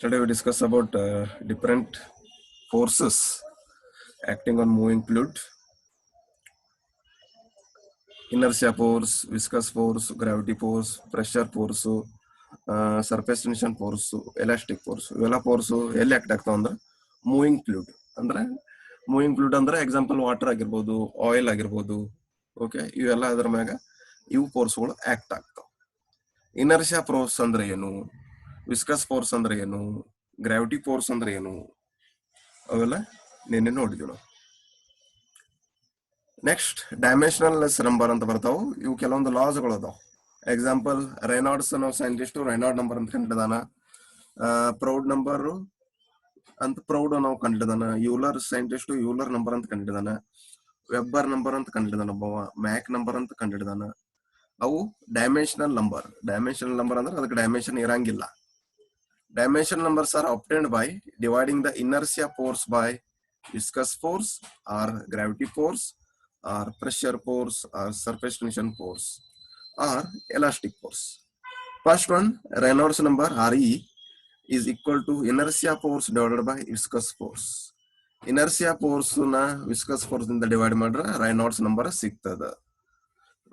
Yesterday we discussed about different forces acting on moving fluid: inertia force, viscous force, gravity force, pressure force, surface tension force, elastic force. ಇವೆಲ್ಲ force ಎಲ್ಲಿ act ಆಗ್ತಾವ ಅಂದ್ರೆ moving fluid. ಅಂದ್ರೆ moving fluid ಅಂದ್ರೆ example water ಆಗಿರ್ಬೋದು, oil ಆಗಿರ್ಬೋದು. Okay, ಇವೆಲ್ಲ ಅದ್ರ ಮ್ಯಾಗ ಇವು ಫೋರ್ಸ್ಗಳು ಆಕ್ಟ್ ಆಗ್ತಾವ. ಇನರ್ಷಿಯಾ ಫೋರ್ಸ್ ಅಂದ್ರೆ ಏನು, ವಿಸ್ಕಸ್ ಫೋರ್ಸ್ ಅಂದ್ರೆ ಏನು, ಗ್ರಾವಿಟಿ ಫೋರ್ಸ್ ಅಂದ್ರೆ ಏನು, ಅವೆಲ್ಲ ನಿನ್ನೆ ನೋಡಿದ್ವಿ ನಾವು. ನೆಕ್ಸ್ಟ್ ಡೈಮೆನ್ಷನಲ್ನೆಸ್ ನಂಬರ್ ಅಂತ ಬರ್ತಾವು. ಇವು ಕೆಲವೊಂದು ಲಾಸ್ಗಳು ಅದಾವ. ಎಕ್ಸಾಂಪಲ್ ರೆನಾಲ್ಡ್ಸ್ ಅನ್ನೋ ಸೈಂಟಿಸ್ಟ್ ರೆನಾಲ್ಡ್ ನಂಬರ್ ಅಂತ ಕಂಡಿದ್ದಾನ. ಪ್ರೌಡ್ ನಂಬರ್ ಅಂತ ಪ್ರೌಡ್ ನಾವು ಕಂಡಿದ್ದಾನ. ಯೂಲರ್ ಸೈಂಟಿಸ್ಟ್ ಯೂಲರ್ ನಂಬರ್ ಅಂತ ಕಂಡಿದ್ದಾನ. ವೆಬ್ಬರ್ ನಂಬರ್ ಅಂತ ಕಂಡಿದ್ದಾನ. ಮ್ಯಾಕ್ ನಂಬರ್ ಅಂತ ಕಂಡಿದ್ದಾನ. ಅವು ಡೈಮೆನ್ಷನಲ್ ನಂಬರ್. ಡೈಮೆನ್ಷನಲ್ ನಂಬರ್ ಅಂದ್ರೆ ಅದಕ್ಕೆ ಡೈಮೆನ್ಷನ್ ಇರಂಗಿಲ್ಲ. Dimensional numbers are obtained by dividing the inertia force by viscous force or gravity force or pressure force or surface tension force or elastic force. First one, Reynolds number Re is equal to inertia force divided by viscous force. Inertia force na viscous force ಇಂದ divide ಮಾಡ್ರೆ Reynolds number ಸಿಗ್ತದ.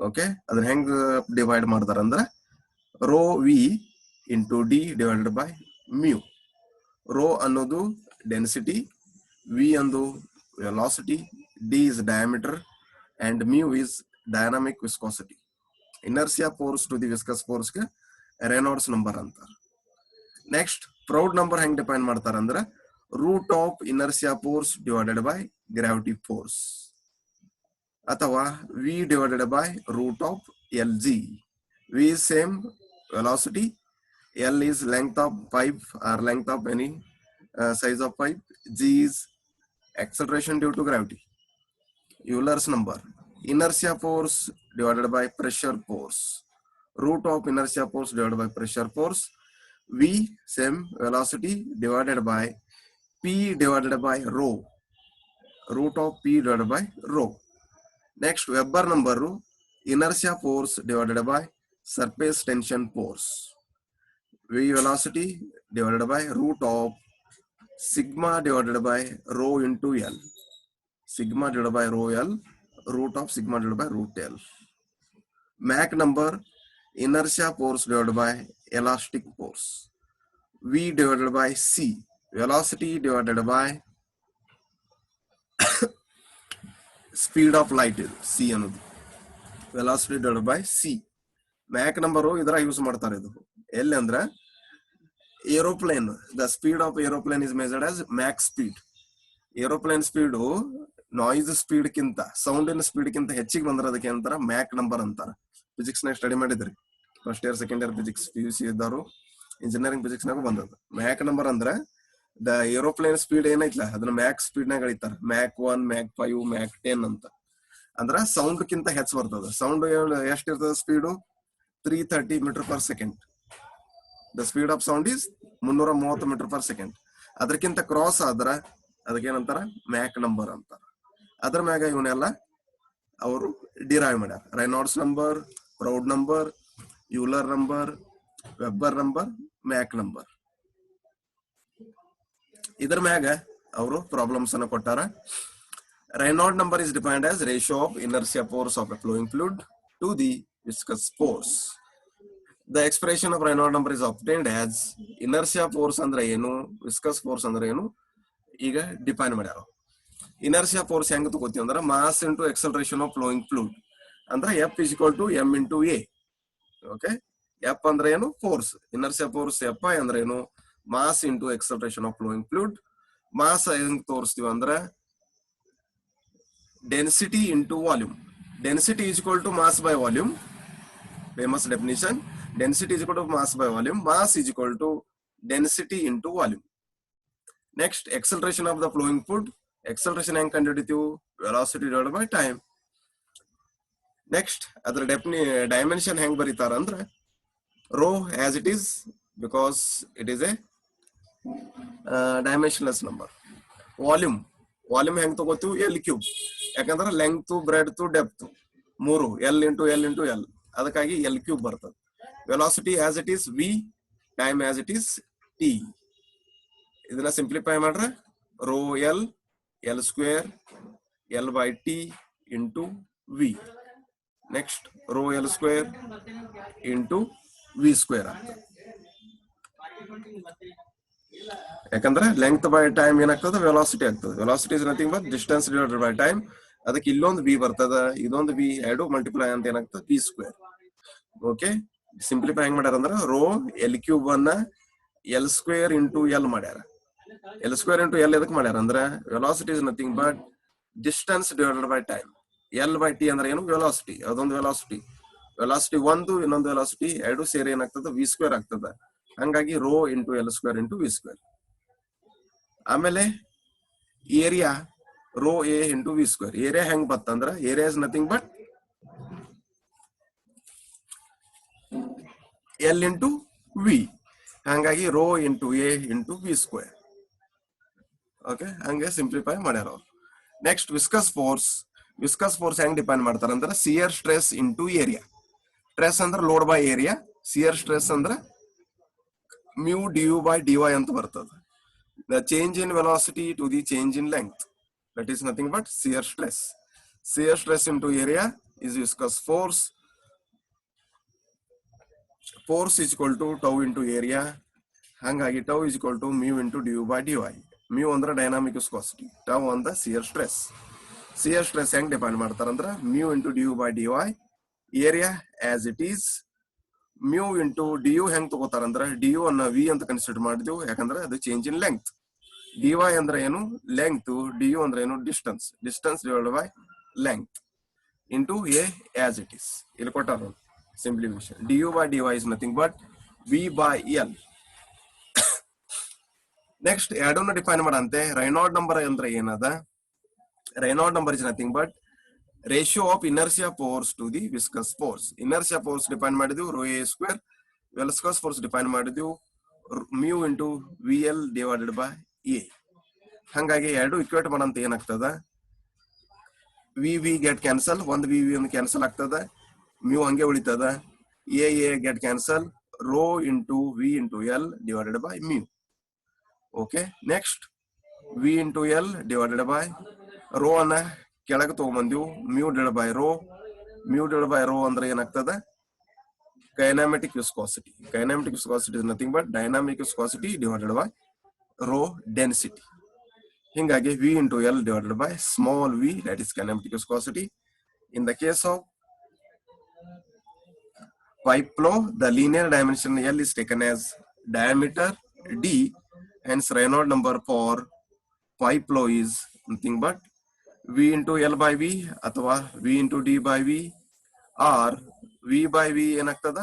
Okay, ಅದನ್ನ ಹೆಂಗ್ divide ಮಾಡ್ತಾರ ಅಂದ್ರೆ rho v into d divided by mu. Rho ಅನ್ನೋದು density, v ಅಂದು velocity, d is diameter and mu is dynamic viscosity. Inertia force to the viscous force ಗೆ ರೆನಾಲ್ಡ್ಸ್ ನಂಬರ್ ಅಂತಾರ. Next Froude number ಹೆಂಗ್ define ಮಾಡ್ತಾರ ಅಂದ್ರೆ root of inertia force divided by gravity force, ಅಥವಾ v divided by root of L g. V is same velocity, L is length of pipe or length of any size of pipe, G is acceleration due to gravity. Euler's number, inertia force divided by pressure force, root of inertia force divided by pressure force. V same velocity divided by P divided by rho, root of P divided by rho. Next Weber number, inertia force divided by surface tension force. V velocity divided by root of sigma divided by rho into L. Sigma divided by rho L, root of sigma divided by root L. Mach number, inertia force divided by elastic force. V divided by C, velocity divided by speed of light. C ಅನ್ನೋದು velocity divided by C. Mach number ಇದರ use ಮಾಡ್ತಾರೆ. ಇದು ಎಲ್ಲಿ ಅಂದ್ರೆ aeroplane, the speed of aeroplane is measured as Mach speed. Aeroplane speed noise speed ಕಿಂತ, ಸೌಂಡಿನ speed ಕಿಂತ ಹೆಚ್ಚಿಗೆ ಬಂದ್ರೆ ಅದಕ್ಕೆ ಅಂತಾರ ಮ್ಯಾಕ್ ನಂಬರ್ ಅಂತಾರ. ಫಿಸಿಕ್ಸ್ ನಾಗ ಸ್ಟಡಿ ಮಾಡಿದ್ರಿ, first year second year physics PUC ಇದ್ದವರು, ಇಂಜಿನಿಯರಿಂಗ್ ಫಿಸಿಕ್ಸ್ ನಾಗ ಬಂದದ. ಮ್ಯಾಕ್ ನಂಬರ್ ಅಂದ್ರೆ ದ ಏರೋಪ್ಲೇನ್ ಸ್ಪೀಡ್ ಏನೈತ್ಲ ಅದನ್ನ ಮ್ಯಾಕ್ ಸ್ಪೀಡ್ ನಾಗ ಅಳಿತಾರ. ಮ್ಯಾಕ್ 1, ಮ್ಯಾಕ್ 5, ಮ್ಯಾಕ್ 10 ಅಂತ. ಅಂದ್ರ ಸೌಂಡ್ ಕಿಂತ ಹೆಚ್ಚು ಬರ್ತದ. ಸೌಂಡ್ ಎಷ್ಟಿರ್ತದ speed? 330 meter per second. The speed of sound is 330 meter per second. ಅದಕ್ಕಿಂತ ಕ್ರಾಸ್ ಆದ್ರ ಅದಕ್ಕೇನಂತಾರ ಮ್ಯಾಕ್ ನಂಬರ್ ಅಂತಾರ. ಅದ್ರ ಮ್ಯಾಗ ಇವನ್ನೆಲ್ಲ ಅವರು ಡಿರೈವ್ ಮಾಡ್ಯಾರ. Reynolds number, Froude number, Euler number, Weber number, Mach number. ಇದ್ರ ಮ್ಯಾಗ ಅವರು ಪ್ರಾಬ್ಲಮ್ಸ್ ಅನ್ನ ಕೊಟ್ಟಾರ. Reynolds number is defined as ratio of inertia force of a flowing fluid to the viscous force. The expression of Reynolds number is obtained as inertia force ಅಂದ್ರೆ ಏನು, viscous force ಅಂದ್ರೆ ಏನು ಈಗ ಡಿಫೈನ್ ಮಾಡ್ಯಾರ. Inertia force ಹೆಂಗ್ ತಗೋತೀವಿ ಅಂದ್ರೆ mass into acceleration of flowing fluid ಅಂದ್ರೆ F is equal to m into A. Okay, F ಅಂದ್ರೆ ಏನು? ಫೋರ್ಸ್. ಇನರ್ಷಿಯಾ ಫೋರ್ಸ್ Fi ಅಂದ್ರೆ ಏನು? Mass into acceleration of flowing fluid. Mass ಹೆಂಗ್ ತೋರಿಸ್ತೀವಿ ಅಂದ್ರೆ density into volume. Density is equal to mass by volume. Famous definition. Density is equal to mass by volume. Mass is equal to density into volume. Next, acceleration of the flowing fluid. Acceleration and conductive velocity divided by time. Next, other dimension hang baritar andre rho as it is because it is a dimensionless number. Volume. Volume ಹೆಂಗ್ ತಗೋತೀವಿ? L cube. ಯಾಕಂದ್ರೆ length, breadth, depth 3 L into L into L, ಅದಕ್ಕಾಗಿ L cube ಬರ್ತದೆ. Velocity as it is V, time as it is T. ಇದನ್ನ simplify ಮಾಡ್ರೆ rho l l square l by t into v. Next rho l square into V square ಆಗ್ತದೆ. ಯಾಕಂದ್ರೆ length by time ಏನಾಗ್ತದೆ, velocity ಆಗ್ತದೆ. Velocity is nothing but distance divided by time. ಅದಕ್ಕೆ ಇಲ್ಲೊಂದು V ಬರ್ತದ, ಇದೊಂದು ವಿ, ಎರಡು ಮಲ್ಟಿಪ್ಲೈ ಅಂತ ಏನಾಗ್ತದೆ ವಿ ಸ್ಕ್ವೇರ್. ಓಕೆ, ಸಿಂಪ್ಲಿಫೈ ಹೆಂಗ್ ಮಾಡ್ಯಾರ ಅಂದ್ರೆ ರೋ ಎಲ್ ಕ್ಯೂಬ್ ಅನ್ನ ಎಲ್ ಸ್ಕ್ವೇರ್ ಇಂಟು ಎಲ್ ಮಾಡ್ಯಾರ. ಎಲ್ ಸ್ಕ್ವೇರ್ ಇಂಟು ಎಲ್ ಎದಕ್ ಮಾಡ್ಯಾರ ಅಂದ್ರೆ velocity is nothing but distance divided by time. L by T ಅಂದ್ರೆ ಏನು, ವೆಲಾಸಿಟಿ. ಅದೊಂದು ವೆಲಾಸಿಟಿ, ವೆಲಾಸಿಟಿ ಒಂದು, ಇನ್ನೊಂದು ವೆಲಾಸಿಟಿ, ಎರಡು ಸೇರಿ ಏನಾಗ್ತದೆ ವಿ ಸ್ಕ್ವೇರ್ ಆಗ್ತದೆ. ಹಂಗಾಗಿ rho into L square into V square. ಆಮೇಲೆ area rho A into V square. Area ಹೆಂಗ್ ಬತ್ತಂದ್ರ area is nothing but l into v. ಹಂಗಾಗಿ rho into A into V square. Okay, ಹಂಗೆ ಸಿಂಪ್ಲಿಫೈ ಮಾಡ್ಯಾರ ಅವ್ರು. Next viscous force. Viscous force ಹೆಂಗ್ depend ಮಾಡ್ತಾರ ಅಂದ್ರೆ shear stress into area. Stress ಅಂದ್ರೆ load by area, shear stress ಅಂದ್ರೆ mu d u by d y ಅಂತ ಬರ್ತದೆ. The change in velocity to the change in length, that is nothing but shear stress. Shear stress into area is viscous force. Force is equal to tau into area. ಹಂಗಾಗಿ tau is equal to mu into du by dy. mu ಅಂದ್ರೆ dynamic viscosity, tau ಅಂದ್ರೆ shear stress. Shear stress ಹೆಂಗ್ define ಮಾಡ್ತಾರಂದ್ರ mu into du by dy. Area as it is. mu into du ಹೆಂಗ್ ತಗೋತಾರಂದ್ರ du ಅನ್ನ v ಅಂತ consider ಮಾಡಿದ್ವು, ಯಾಕಂದ್ರೆ ಅದು ಚೇಂಜ್ ಇನ್ ಲೆಂತ್. dy ಅಂದ್ರೆ ಏನು, ಲೆಂತ್. du ಅಂದ್ರೆ ಏನು, distance. Distance divided by length into a as it is. ಇಲ್ಲಿ ಕೊಟ್ಟಾರ simplification. du by dy is nothing but v by l. Next ಎರಡನ್ನು ಡಿಫೈನ್ ಮಾಡಂತೆ. ರೈನಾಲ್ಡ್ ನಂಬರ್ ಅಂದ್ರೆ ಏನದ, Reynold number is nothing but ratio of inertia force to the viscous force. Inertia force define ಮಾಡಿದ್ವಿ rho A square, viscous force define ಮಾಡಿದ್ವಿ mu into V L divided by A. ಹಂಗಾಗಿ ಎರಡು equate ಮಾಡಂತ ಏನಾಗ್ತದ, V V get cancel, ಒಂದು V V ಒಂದು cancel ಆಗ್ತದ, mu ಹಂಗೆ ಉಳಿತದ, A get cancel, rho into V into L divided by mu. Okay, next V into L divided by rho ಅನ್ನ ಕೆಳಗೆ ತಗೊಂಬಂದಿವು, mu divided by rho. Mu divided by rho ಅಂದ್ರೆ ಏನಾಗ್ತದ, kinematic viscosity. Kinematic viscosity is nothing but dynamic viscosity divided by rho density. ಹಿಂಗಾಗಿ V into L divided by small V, that is kinematic viscosity. In the case of pipe flow, the linear dimension L is taken as diameter D, hence Reynolds number for pipe flow is nothing but V into L by V ಅಥವಾ V into D by V or V by V ಏನಾಗ್ತದ,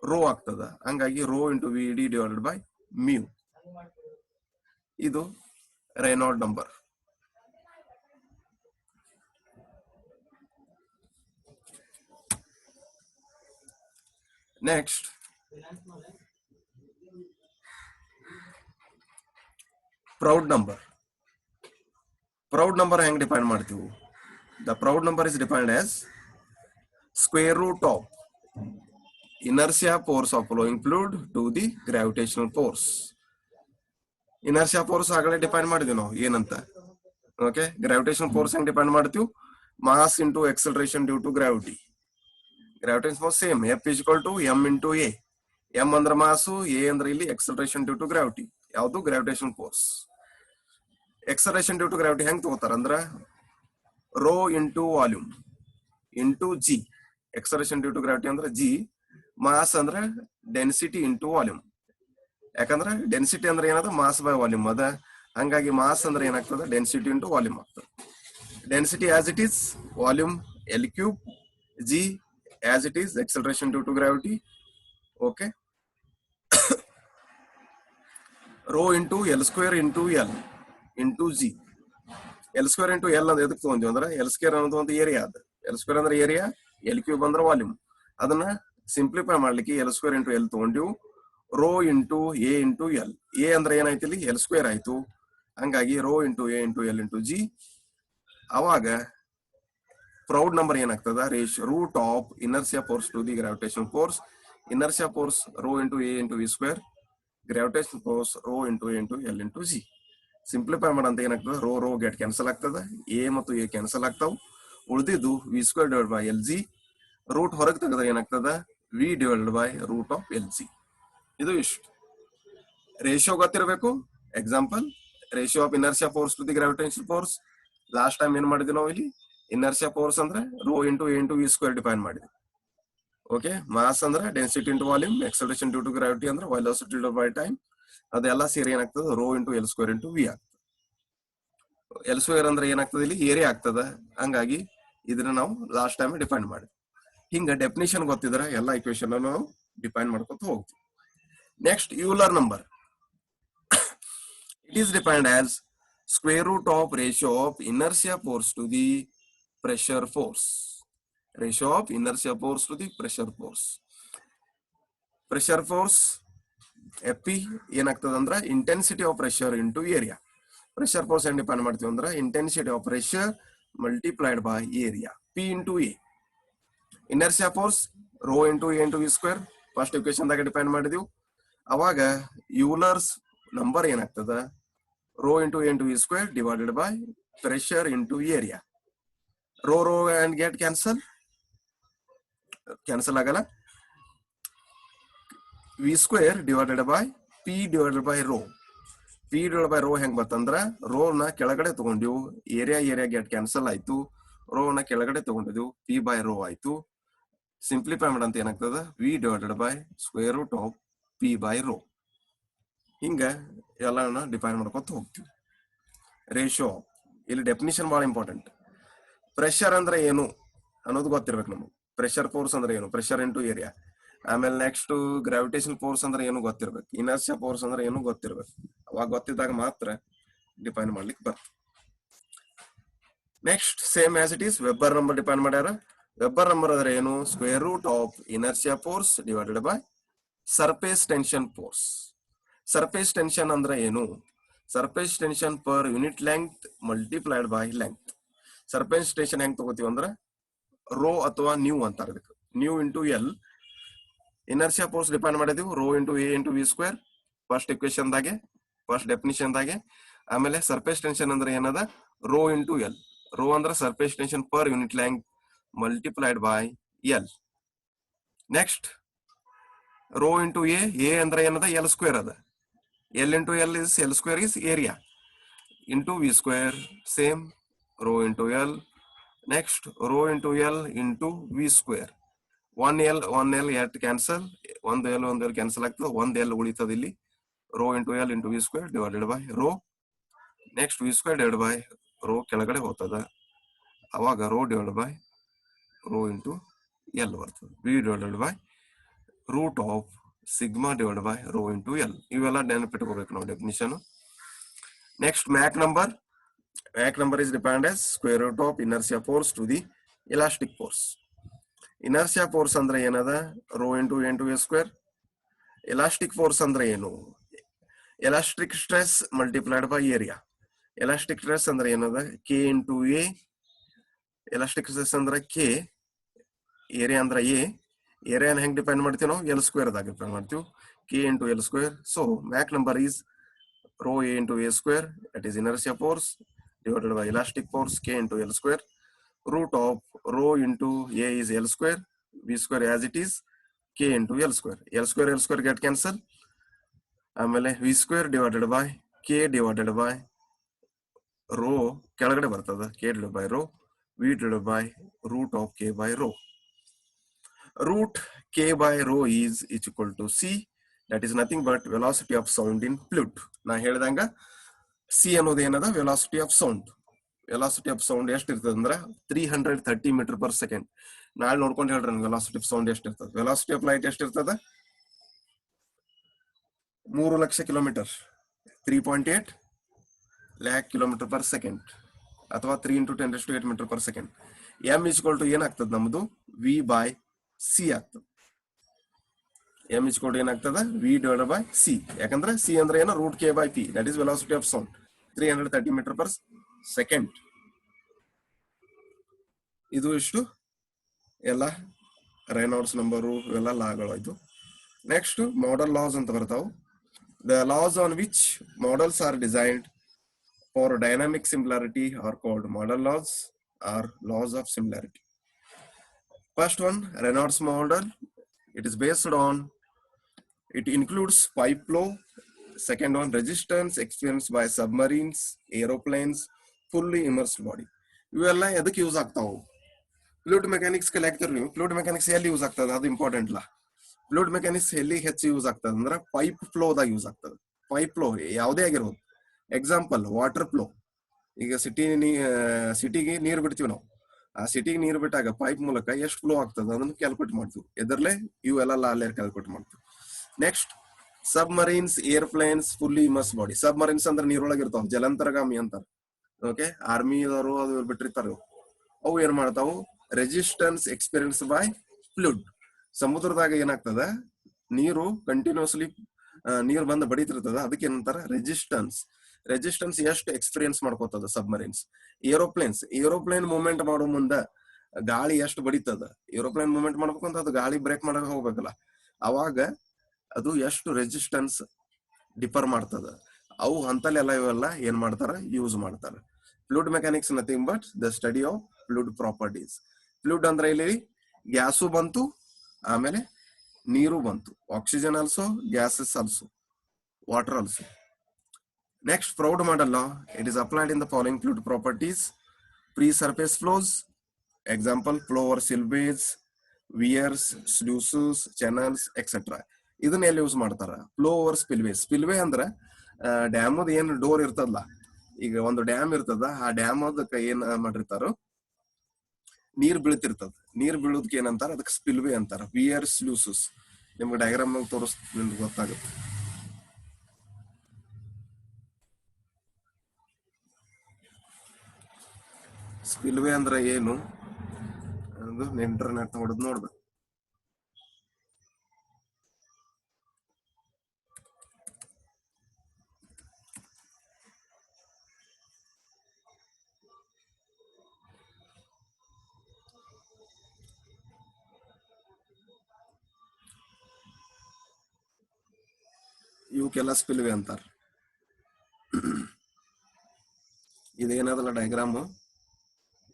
rho ಆಗ್ತದ. ಹಂಗಾಗಿ rho into V D divided by mu. ಇದು Reynold number. Next Froude number. Froude number ಹೆಂಗ್ define ಮಾಡ್ತೀವಿ, the Froude number is defined as square root of inertia force of flowing fluid to the gravitational force. inertia force ಆಗಲೇ define ಮಾಡಿದ್ವಿ ನಾವು ಏನಂತ. Okay, gravitation force ಹೆಂಗ್ define ಮಾಡ್ತೀವಿ, mass into acceleration due to gravity. Gravitation force same, F is equal to M into A. M ಅಂದ್ರೆ mass, A ಅಂದ್ರೆ ಇಲ್ಲಿ acceleration due to gravity. ಯಾವುದು, gravitation force. Acceleration due to gravity ಹೆಂಗ್ ತಗೋತಾರ ಅಂದ್ರ rho into volume into G. Acceleration due to gravity ಅಂದ್ರೆ G, mass ಅಂದ್ರೆ density into volume. ಯಾಕಂದ್ರೆ ಡೆನ್ಸಿಟಿ ಅಂದ್ರೆ ಏನದ, ಮಾಸ್ ಬೈ ವಾಲ್ಯೂಮ್ ಅದ. ಹಂಗಾಗಿ ಮಾಸ್ ಅಂದ್ರೆ ಏನಾಗ್ತದೆ, ಡೆನ್ಸಿಟಿ ಇಂಟು ವಾಲ್ಯೂಮ್ ಆಗ್ತದೆ. Density as it is, volume L cube, G as it is acceleration due to gravity. Okay, rho into L square into L into G. L square into L ಅಂದ್ರೆ ಎದಕ್ಕೆ ತಗೊಂತೀವಿ ಅಂದ್ರೆ L square ಅನ್ನೋದು ಒಂದು area ಅದ. L square ಅಂದ್ರೆ area, L cube ಅಂದ್ರೆ volume. ಅದನ್ನ simplify ಮಾಡ್ಲಿಕ್ಕೆ ಎಲ್ ಸ್ಕ್ವೇರ್ ಇಂಟು ಎಲ್ ತಗೊಂಡಿವು. Rho into A into L. A ಅಂದ್ರೆ ಏನಾಯ್ತು ಇಲ್ಲಿ, ಎಲ್ ಸ್ಕ್ವೇರ್ ಆಯ್ತು. ಹಂಗಾಗಿ rho into A into L into G. ಅವಾಗ ಪ್ರೌಡ್ ನಂಬರ್ ಏನಾಗ್ತದ, root of inertia force to the gravitation force. Inertia force rho into A into V square. Gravitation force rho into A into L into G. Simplify ಮಾಡಂತ ಏನಾಗ್ತದೆ, rho rho get cancel ಆಗ್ತದೆ, A ಮತ್ತು A cancel ಆಗ್ತಾವ, ಉಳಿದಿದ್ದು V square divide by L G. Root ಹೊರಗೆ ತೆಗೆದ್ರೆ ಏನಾಗ್ತದ, V divided by root of L G. ಇದು ಇಷ್ಟು. ರೇಷಿಯೋ ಗೊತ್ತಿರಬೇಕು. Example, ratio of inertia force to the gravitation force. Last time ಏನ್ ಮಾಡಿದ್ವಿ ನಾವು ಇಲ್ಲಿ, ಇನರ್ಷಿಯಾ ಫೋರ್ಸ್ ಅಂದ್ರೆ rho into A into V square define ಮಾಡಿದ್ವಿ. ಓಕೆ, ಮಾಸ್ ಅಂದ್ರೆ density into volume, acceleration due to gravity ಅಂದ್ರೆ ವೆಲಾಸಿಟಿ ಡಿವೈಡೆಡ್ ಬೈ ಟೈಮ್. ಅದೆಲ್ಲ ಸೇರಿ ಏನಾಗ್ತದೆ, rho into L square into V ಆಗ್ತದೆ. ಎಲ್ ಸ್ಕ್ವೇರ್ ಅಂದ್ರೆ ಏನಾಗ್ತದೆ, ಇಲ್ಲಿ ಏರಿಯಾ ಆಗ್ತದ. ಹಂಗಾಗಿ ಇದನ್ನ ನಾವು ಲಾಸ್ಟ್ ಟೈಮ್ ಡಿಫೈನ್ ಮಾಡಿದ್ವಿ. ಹಿಂಗ ಡೆಫಿನಿಷನ್ ಗೊತ್ತಿದ್ರೆ ಎಲ್ಲ ಇಕ್ವೇಶನ್ ನಾವು ಡಿಫೈನ್ ಮಾಡ್ಕೊತ ಹೋಗ್ತೀವಿ. Next, Euler number. It is defined as square root of ratio of inertia force to the pressure force. Ratio of inertia force to the pressure force. Pressure force FP ಏನಾಗ್ತದೆ ಅಂದ್ರೆ intensity of pressure into area. Pressure force ಏನ್ define ಮಾಡ್ತೀವಿ ಅಂದ್ರೆ intensity of pressure multiplied by area, P into A. Inertia force rho into A into V square first equation ದಾಗ define ಮಾಡಿದೀವಿ. ಅವಾಗ Euler's number ಏನಾಗ್ತದ, rho into A into V square divided by pressure into area. Rho rho and get cancel ಆಗಲ್ಲ. V square divided by P divided by rho. P divide by rho ಹೆಂಗ್ ಬರ್ತಂದ್ರ, rho ನ ಕೆಳಗಡೆ ತಗೊಂಡಿವು, area get cancel ಆಯ್ತು, rho ನ ಕೆಳಗಡೆ ತಗೊಂಡಿದ್ವು, ಪಿ ಬೈ ರೋ ಆಯ್ತು. ಸಿಂಪ್ಲಿಫೈ ಮಾಡಂತ ಏನಾಗ್ತದ, V divided by square root of P by rho. ಹಿಂಗ ಎಲ್ಲಾನ ಡಿಫೈನ್ ಮಾಡ್ಕೊತ ಹೋಗ್ತೀವಿ. ರೇಷಿಯೋ, ಇಲ್ಲಿ ಡೆಫಿನಿಷನ್ ಬಹಳ ಇಂಪಾರ್ಟೆಂಟ್. ಪ್ರೆಷರ್ ಅಂದ್ರೆ ಏನು ಅನ್ನೋದು ಗೊತ್ತಿರ್ಬೇಕು ನಮಗೆ. ಪ್ರೆಷರ್ ಫೋರ್ಸ್ ಅಂದ್ರೆ ಏನು, ಪ್ರೆಷರ್ ಇಂಟು ಏರಿಯಾ. ಆಮೇಲೆ ನೆಕ್ಸ್ಟ್ ಗ್ರಾವಿಟೇಷನ್ ಫೋರ್ಸ್ ಅಂದ್ರೆ ಏನು ಗೊತ್ತಿರ್ಬೇಕು, ಇನರ್ಷಿಯಾ ಫೋರ್ಸ್ ಅಂದ್ರೆ ಏನು ಗೊತ್ತಿರ್ಬೇಕು. ಅವಾಗ ಗೊತ್ತಿದ್ದಾಗ ಮಾತ್ರ ಡಿಫೈನ್ ಮಾಡ್ಲಿಕ್ಕೆ ಬರ್ತದೆ. Next, same as it is Weber number define ಮಾಡ್ಯಾರ. ವೆಬ್ಬರ್ ನಂಬರ್ ಅಂದ್ರೆ ಏನು, square root of inertia force divided by surface tension force. Surface tension ಅಂದ್ರೆ ಏನು, surface tension per unit length multiplied by length. Surface tension ಹೆಂಗ್ ತಗೋತೀವಿ ಅಂದ್ರೆ rho ಅಥವಾ nu ಅಂತಾರೆ, ಇದಕ್ಕೆ nu into L. Inertia force define ಮಾಡಿದೀವಿ, rho into A into V square first equation ದಾಗೆ, ಫಸ್ಟ್ ಡೆಫಿನಿಷನ್ ದಾಗೆ. ಆಮೇಲೆ ಸರ್ಫೇಸ್ ಟೆನ್ಷನ್ ಅಂದ್ರೆ ಏನದ, ರೋ ಇಂಟು ಎಲ್. ರೋ ಅಂದ್ರೆ surface tension per unit length multiplied by L. Next, rho into A ಅಂದ್ರೆ ಏನದ, L square ಅದ. L into L is L square is area into V square, same rho into L. Next, rho into L into V square. One L at cancel, ಒಂದು L cancel ಆಗ್ತದೆ, ಒಂದ್ L ಉಳಿತದ ಇಲ್ಲಿ. Rho into L into V square divided by rho. Next, V square divide by rho ಕೆಳಗಡೆ ಹೋಗ್ತದ, ಅವಾಗ rho divide by rho into L ಬರ್ತದೆ. V divided by root of sigma divide by rho into L. ಇವೆಲ್ಲ ನೆನಪಿಟ್ಕೋಬೇಕು ನಾವು definition. Next, Mach number. Mach number is defined as square root of inertia force to the elastic force. Inertia force ಅಂದ್ರೆ ಏನದ, rho into A into A square. Elastic force ಅಂದ್ರೆ ಏನು, elastic stress multiplied by area. Elastic stress ಅಂದ್ರೆ ಏನದ, K into A. Elastic stress ಅಂದ್ರೆ K, area ಅಂದ್ರೆ A. ಏರಿಯಾನ ಹೆಂಗ್ ಡಿಫೈನ್ ಮಾಡ್ತೀವಿ ನಾವು, ಎಲ್ ಸ್ಕ್ವೇರ್ ದಾಗ ಡಿಫೈನ್ ಮಾಡ್ತೀವಿ, K into L square. So Mach number is rho A into A square, that is inertia force divided by elastic force k into L square. Root of rho into A is L square, V square as it is, k into L square. L square get cancel. ಆಮೇಲೆ V square divided by k divided by rho ಕೆಳಗಡೆ ಬರ್ತದ, k divided by rho, V divided by root of k by rho. Root k by rho is equal to C, that is nothing but velocity of sound in fluid. ನಾ ಹೇಳಿದಂಗ C ಅನ್ನೋದು ಏನದ, velocity of sound. Velocity of sound ಎಷ್ಟು ಇರ್ತದೆ ಅಂದ್ರೆ 330 metre per second. ನಾಳೆ ನೋಡ್ಕೊಂಡು ಹೇಳ್ರಿ velocity of sound ಎಷ್ಟು ಇರ್ತದೆ. ವೆಲಾಸಿಟಿ ಆಫ್ ಲೈಟ್ ಎಷ್ಟು ಇರ್ತದೆ, 3 ಲಕ್ಷ kilometre, 3.8 lakh kilometre per second, ಅಥವಾ 3 into 10⁸ metre per second. M equal to ಏನಾಗ್ತದೆ ನಮ್ದು, ವಿ ಬೈ ಸಿ ಆಗ್ತದೆ. ಎಂ ಈಕ್ವಲ್ ಟು ಏನಾಗ್ತದ, ವಿ ಡಿವೈಡೆಡ್ ಬೈ ಸಿ. ಯಾಕಂದ್ರೆ ಸಿ ಅಂದ್ರೆ ಏನು, root K by P, that is velocity of sound, 330 metre per second. ಇದು ಇಷ್ಟು ಎಲ್ಲ ರೆನಾಲ್ಡ್ಸ್ ನಂಬರು ಇವೆಲ್ಲ ಲಾಗಳು ಆಯ್ತು. ನೆಕ್ಸ್ಟ್ ಮಾಡಲ್ ಲಾಸ್ ಅಂತ ಬರ್ತಾವು. The laws on which models are designed for dynamic similarity are called model laws or laws of similarity. First one, Reynolds model. It is based on, it includes pipe flow. Second one, resistance experienced by submarines, aeroplanes, fully immersed body. ಇವೆಲ್ಲ ಎದಕ್ಕೆ use ಆಗ್ತಾವು? Fluid mechanics ಕಲಿಯಾಕ್ತಿರ್ ನೀವು. Fluid mechanics ಎಲ್ಲಿ use ಆಗ್ತದೆ ಅದು important ಇಲ್ಲ. Fluid mechanics ಎಲ್ಲಿ ಹೆಚ್ಚು use ಆಗ್ತದೆ ಅಂದ್ರೆ ಪೈಪ್ ಫ್ಲೋದಾಗ ಯೂಸ್ ಆಗ್ತದೆ. ಪೈಪ್ ಫ್ಲೋ ಯಾವುದೇ ಆಗಿರ್ಬೋದು. Example water flow. ಈಗ ಸಿಟಿಗೆ ನೀರು ಬಿಡ್ತೀವಿ ನಾವು. ಆ ಸಿಟಿಗೆ ನೀರು ಬಿಟ್ಟಾಗ ಪೈಪ್ ಮೂಲಕ ಎಷ್ಟು ಫ್ಲೋ ಆಗ್ತದೆ ಅದನ್ನು ಕ್ಯಾಲ್ಕುಲೇಟ್ ಮಾಡ್ತೀವಿ. ಎದರ್ಲೆ ಇವೆಲ್ಲ ಲಾಲೇರ್ ಕ್ಯಾಲ್ಕುಲೇಟ್ ಮಾಡ್ತೀವಿ. Next, submarines, airplanes, fully immerse body. Submarines ಅಂದ್ರೆ ನೀರೊಳಗೆ ಇರ್ತಾವ, ಜಲಂತರ್ಗಾಮಿ ಅಂತಾರ. ಓಕೆ, ಆರ್ಮಿದವರು ಅದು ಬಿಟ್ಟಿರ್ತಾರ. ಅವು ಏನ್ ಮಾಡ್ತಾವು? Resistance experience by fluid. ಸಮುದ್ರದಾಗ ಏನಾಗ್ತದ, ನೀರು ಕಂಟಿನ್ಯೂಸ್ಲಿ ನೀರು ಬಂದು ಬಡಿತಿರ್ತದ, ಅದಕ್ಕೆ ಏನಂತಾರ ರೆಸಿಸ್ಟೆನ್ಸ್. ರೆಸಿಸ್ಟೆನ್ಸ್ ಎಷ್ಟು ಎಕ್ಸ್ಪೀರಿಯನ್ಸ್ ಮಾಡ್ಕೋತದ ಸಬ್ಮರೀನ್ಸ್. ಏರೋಪ್ಲೇನ್ ಮೂವ್ಮೆಂಟ್ ಮಾಡೋ ಮುಂದ ಗಾಳಿ ಎಷ್ಟು ಬಡಿತದ, ಏರೋಪ್ಲೇನ್ ಮೂವ್ಮೆಂಟ್ ಮಾಡ್ಬೇಕಂತ ಅದು ಗಾಳಿ ಬ್ರೇಕ್ ಮಾಡಕ್ ಹೋಗ್ಬೇಕಲ್ಲ, ಅವಾಗ ಅದು ಎಷ್ಟು ರೆಸಿಸ್ಟೆನ್ಸ್ ಡಿಫರ್ ಮಾಡ್ತದ. ಅವು ಅಂತಲ್ಲೆಲ್ಲ ಇವೆಲ್ಲ ಏನ್ ಮಾಡ್ತಾರ, ಯೂಸ್ ಮಾಡ್ತಾರ. Fluid mechanics nothing but the study of fluid properties. Fluid ಅಂದ್ರೆ ಇಲ್ಲಿ ಗ್ಯಾಸು ಬಂತು, ಆಮೇಲೆ ನೀರು ಬಂತು. Oxygen also, gases also, water also. Next, Proud model law. It is applied in the following fluid properties: pre-surface flows. Example, flow over spillways, weirs, sluices, channels, etc. ಇದನ್ನ ಎಲ್ಲಿ use ಮಾಡ್ತಾರ? Flow over ಸ್ಪಿಲ್ವೇ. ಸ್ಪಿಲ್ವೇ ಅಂದ್ರೆ dam ಏನ್ door ಇರ್ತದಲ್ಲ, ಈಗ ಒಂದು dam ಇರ್ತದ, ಆ ಡ್ಯಾಮ್ ಅದಕ್ಕೆ ಏನ್ ಮಾಡಿರ್ತಾರೋ, ನೀರ್ ಬೀಳ್ತಿರ್ತದ. ನೀರ್ ಬೀಳೋದಕ್ಕೆ ಏನಂತಾರ, ಅದಕ್ಕೆ ಸ್ಪಿಲ್ವೇ ಅಂತಾರ. ವಿಯರ್, ಸ್ಲೂಸಸ್. ನಿಮ್ಗೆ ಡಯಾಗ್ರಾಮ್ ತೋರಿಸ್ತೀನಿ, ನಿಮ್ಗೆ ಗೊತ್ತಾಗುತ್ತೆ. ಸ್ಪಿಲ್ವೇ ಅಂದ್ರೆ ಏನು ಅದು ಇಂಟರ್ನೆಟ್ ಹೊಡೆದ್ ನೋಡ್ಬೇಕು. ಇವಕ್ಕೆಲ್ಲ ಸ್ಪಿಲ್ವೇ ಅಂತಾರ. ಇದೇನದಲ್ಲ ಡಯಾಗ್ರಾಮ್,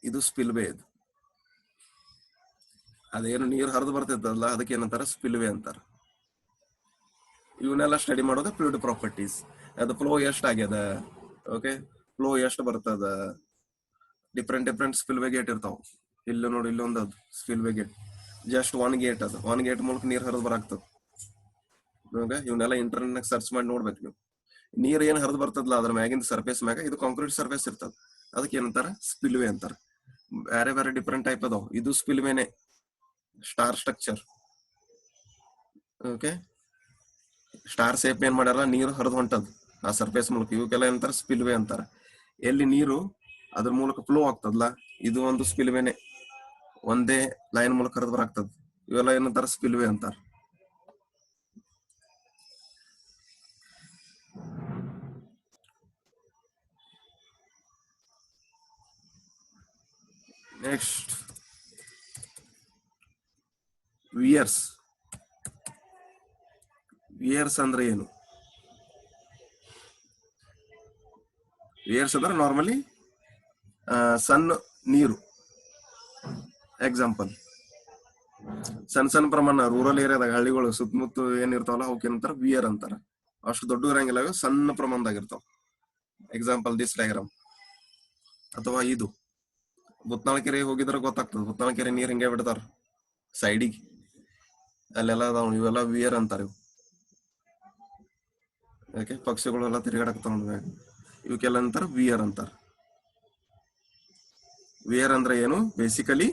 ಇದು ಸ್ಪಿಲ್ವೇ. ಇದು ಅದೇನು ನೀರು ಹರಿದು ಬರ್ತಿದ್ದಲ್ಲ, ಅದಕ್ಕೆ ಏನಂತಾರ, ಸ್ಪಿಲ್ವೇ ಅಂತಾರ. ಇವನ್ನೆಲ್ಲ ಸ್ಟಡಿ ಮಾಡೋದು ಫ್ಲೂಯಿಡ್ ಪ್ರಾಪರ್ಟೀಸ್. ಅದು ಫ್ಲೋ ಎಷ್ಟು ಆಗ್ಯದ, ಓಕೆ, ಫ್ಲೋ ಎಷ್ಟು ಬರ್ತದ, ಡಿಫ್ರೆಂಟ್ ಸ್ಪಿಲ್ವೇ ಗೇಟ್ ಇರ್ತಾವ. ಇಲ್ಲಿ ನೋಡಿ, ಇಲ್ಲೊಂದು ಅದು ಸ್ಪಿಲ್ವೇ ಗೇಟ್, ಜಸ್ಟ್ ಒನ್ ಗೇಟ್. ಅದು ಒನ್ ಗೇಟ್ ಮೂಲಕ ನೀರು ಹರಿದು ಬರಾಕ್ತದ. ಓಕೆ, ಇವನ್ನೆಲ್ಲ ಇಂಟರ್ನೆಟ್ ಸರ್ಚ್ ಮಾಡಿ ನೋಡ್ಬೇಕು ನೀವು. ನೀರ್ ಏನ್ ಹರಿದು ಬರ್ತದಲ್ಲ ಅದ್ರ ಮ್ಯಾಗಿನ ಸರ್ಫೇಸ್ ಮ್ಯಾಗ, ಇದು ಕಾಂಕ್ರೀಟ್ ಸರ್ಫೇಸ್ ಇರ್ತದ, ಅದಕ್ಕೆ ಏನಂತಾರ, ಸ್ಪಿಲ್ವೇ ಅಂತಾರ. ಬೇರೆ ಬೇರೆ ಡಿಫ್ರೆಂಟ್ ಟೈಪ್ ಅದಾವ. ಇದು ಸ್ಪಿಲ್ವೇನೆ, star structure. Okay, star shape ಏನ್ ಮಾಡ್ಯಾರ, ನೀರು ಹರಿದು ಹೊಂಟದ ಆ ಸರ್ಫೇಸ್ ಮೂಲಕ. ಇವಕ್ಕೆಲ್ಲ ಏನಂತಾರ, ಸ್ಪಿಲ್ವೇ ಅಂತಾರ. ಎಲ್ಲಿ ನೀರು ಅದ್ರ ಮೂಲಕ ಫ್ಲೋ ಆಗ್ತದಲ್ಲ, ಇದು ಒಂದು ಸ್ಪಿಲ್ವೇನೆ, ಒಂದೇ ಲೈನ್ ಮೂಲಕ ಹರಿದು ಬರಾಕ್ತದ. ಇವೆಲ್ಲ ಏನಂತಾರ, ಸ್ಪಿಲ್ವೇ ಅಂತಾರ. Next, viewers. ವಿಯರ್ಸ್ ಅಂದ್ರೆ ಏನು? ವಿಯರ್ಸ್ ಅಂದ್ರೆ ನಾರ್ಮಲಿ ಸಣ್ಣ ನೀರು. ಎಕ್ಸಾಂಪಲ್, ಸಣ್ಣ ಪ್ರಮಾಣ ರೂರಲ್ ಏರಿಯಾದಾಗ, ಹಳ್ಳಿಗಳು ಸುತ್ತಮುತ್ತ ಏನಿರ್ತಾವಲ್ಲ ಅವಕ್ಕೆ ಏನಂತಾರ, ವಿಯರ್ ಅಂತಾರ. ಅಷ್ಟು ದೊಡ್ಡ ಇರಂಗಿಲ್ಲ, ಸಣ್ಣ ಪ್ರಮಾಣದಾಗ ಇರ್ತಾವ. Example this diagram. ಅಥವಾ ಇದು ಬುತ್ನಾಳ ಕೆರೆ ಹೋಗಿದ್ರೆ ಗೊತ್ತಾಗ್ತದೆ. ಬುತ್ನಾಳ ಕೆರೆ ನೀರ್ ಹಿಂಗೆ ಬಿಡ್ತಾರ ಸೈಡಿಗೆ, ಅಲ್ಲೆಲ್ಲ ಅದಾವ. ಇವೆಲ್ಲ ವಿಯರ್ ಅಂತಾರ. ಇವು ಯಾಕೆ ಪಕ್ಷಿಗಳೆಲ್ಲ ತಿರುಗಾಡಕ್ತಾವ ನೋಡ್ಬೇಕು, ಇವಕ್ಕೆಲ್ಲ ಅಂತಾರ ವಿಯರ್ ಅಂತಾರ. ವಿಯರ್ ಅಂದ್ರೆ ಏನು? Basically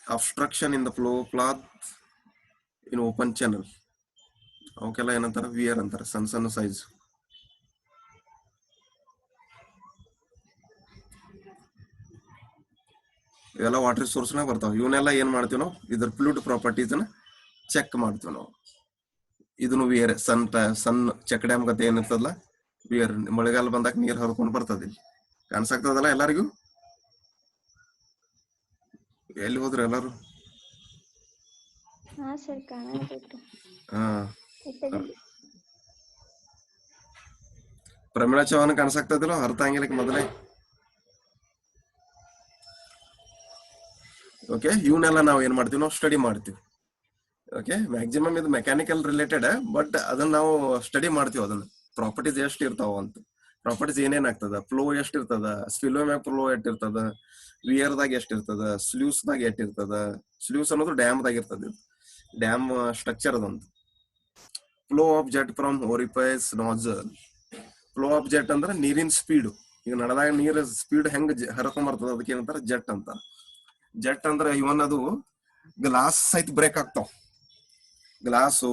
obstruction in the flow path in open channel. ಅವಕ್ಕೆಲ್ಲ ಏನಂತಾರ, ವಿಯರ್ ಅಂತಾರ. ಸಣ್ಣ ಸೈಜ್. ಇವೆಲ್ಲ ವಾಟರ್ ಸೋರ್ಸ್ನಾಗ ಬರ್ತಾವ. ಇವನ್ನೆಲ್ಲ ಏನ್ ಮಾಡ್ತೀವಿ ನಾವು, ಇದ್ರ ಫ್ಲೂಯಿಡ್ ಪ್ರಾಪರ್ಟೀಸ್ ಚೆಕ್ ಮಾಡ್ತೀವಿ ನಾವು. ಇದನ್ನು ವಿಯರ್. ಸಣ್ಣ ಚೆಕ್ ಡ್ಯಾಮ್ ಗತೆ ಏನಿರ್ತದಲ್ಲ, ವಿಯರ್. ಮಳೆಗಾಲ ಬಂದಾಗ ನೀರ್ ಹರ್ಕೊಂಡು ಬರ್ತದ. ಇಲ್ಲಿ ಕಾಣಿಸಾಗ್ತದಲ್ಲ ಎಲ್ಲರಿಗೂ? ಎಲ್ಲಿ ಹೋದ್ರು ಎಲ್ಲಾರು? ಹಾ ಸರ್ ಕಾಣತೈತಿ. ಹಾ ಇಟ್ಟದಿಲ್ಲ. ಪ್ರಮೀಳಾ ಚೌಹಾಣ್ ಕಾಣಿಸಾಕ್ತದಿಲ್ಲ ಅರ್ಥ ಆಗಿಲ್ಲಕ್ಕೆ ಮೊದಲೇ. ಓಕೆ, ಇವನ್ನೆಲ್ಲ ನಾವು ಏನ್ ಮಾಡ್ತೀವಿ, ನಾವು ಸ್ಟಡಿ ಮಾಡ್ತೀವಿ. ಓಕೆ, ಮ್ಯಾಕ್ಸಿಮಮ್ ಇದು ಮೆಕ್ಯಾನಿಕಲ್ ರಿಲೇಟೆಡ್, ಬಟ್ ಅದನ್ನ ನಾವು ಸ್ಟಡಿ ಮಾಡ್ತೀವಿ. ಅದನ್ನ ಪ್ರಾಪರ್ಟೀಸ್ ಎಷ್ಟು ಇರ್ತಾವ ಅಂತ, ಪ್ರಾಪರ್ಟೀಸ್ ಏನೇನ್ ಆಗ್ತದ, ಫ್ಲೋ ಎಷ್ಟ್ ಇರ್ತದ, ಸ್ಪಿಲ್ವೆ ಫ್ಲೋ ಎಷ್ಟ್ ಇರ್ತದ, ವಿಯರ್ ದಾಗ ಎಷ್ಟ್ ಇರ್ತದ, ಸ್ಲೂಸ್ ದಾಗ ಎಷ್ಟ್ ಇರ್ತದ. ಸ್ಲೂಸ್ ಅನ್ನೋದು ಡ್ಯಾಮ್ ದಾಗ ಇರ್ತದ, ಡ್ಯಾಮ್ ಸ್ಟ್ರಕ್ಚರ್ ಅದಂತ. Flow of jet from orifice nozzle. Flow of jet ಅಂದ್ರೆ ನೀರಿನ ಸ್ಪೀಡ್. ಈಗ ನಡೆದಾಗ ನೀರ್ ಸ್ಪೀಡ್ ಹೆಂಗ್ ಹರಕೊಂಡ್ ಬರ್ತದ, ಅದಕ್ಕೆ ಏನಂತಾರ ಜೆಟ್ ಅಂತ. ಜೆಟ್ ಅಂದ್ರೆ ಇವನ್ ಅದು ಗ್ಲಾಸ್ ಸಹಿತ ಬ್ರೇಕ್ ಆಗ್ತಾವ. ಗ್ಲಾಸು